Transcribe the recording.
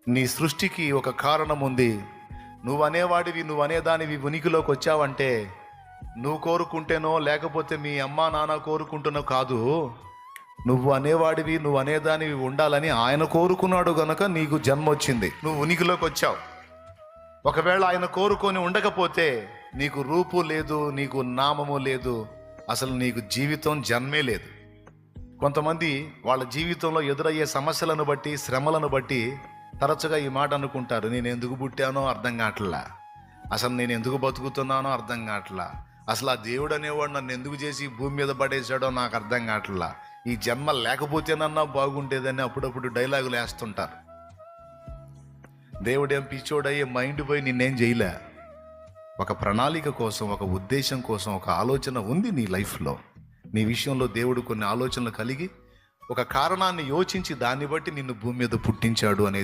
నీ సృష్టికి ఒక కారణం ఉంది. నువ్వు అనేవాడివి, నువ్వు అనేదానివి ఉనికిలోకి వచ్చావంటే నువ్వు కోరుకుంటేనో లేకపోతే మీ అమ్మా నాన్న కోరుకుంటున్నావు కాదు. నువ్వు అనేవాడివి, నువ్వు అనేదానివి ఉండాలని ఆయన కోరుకున్నాడు గనక నీకు జన్మ వచ్చింది, నువ్వు ఉనికిలోకి వచ్చావు. ఒకవేళ ఆయన కోరుకొని ఉండకపోతే నీకు రూపు లేదు, నీకు నామము లేదు, అసలు నీకు జీవితం జన్మే లేదు. కొంతమంది వాళ్ళ జీవితంలో ఎదురయ్యే సమస్యలను బట్టి, శ్రమలను బట్టి తరచుగా ఈ మాట అనుకుంటారు, నేను ఎందుకు పుట్టానో అర్థం కావట్లా, అసలు నేను ఎందుకు బతుకుతున్నానో అర్థం కావట్లా, అసలు ఆ దేవుడు అనేవాడు నన్ను ఎందుకు చేసి భూమి మీద పడేసాడో నాకు అర్థం కావట్లా, ఈ జన్మ లేకపోతేనన్నా బాగుండేదని అప్పుడప్పుడు డైలాగులు వేస్తుంటారు. దేవుడేం పిచ్చోడయ్యే మైండ్ పోయి నిన్నేం చేయలే. ఒక ప్రణాళిక కోసం, ఒక ఉద్దేశం కోసం, ఒక ఆలోచన ఉంది నీ లైఫ్లో. నీ విషయంలో దేవుడు కొన్ని ఆలోచనలు కలిగి ఒక కారణాన్ని యోచించి దాన్ని బట్టి నిన్ను భూమి మీద పుట్టించాడు అనేది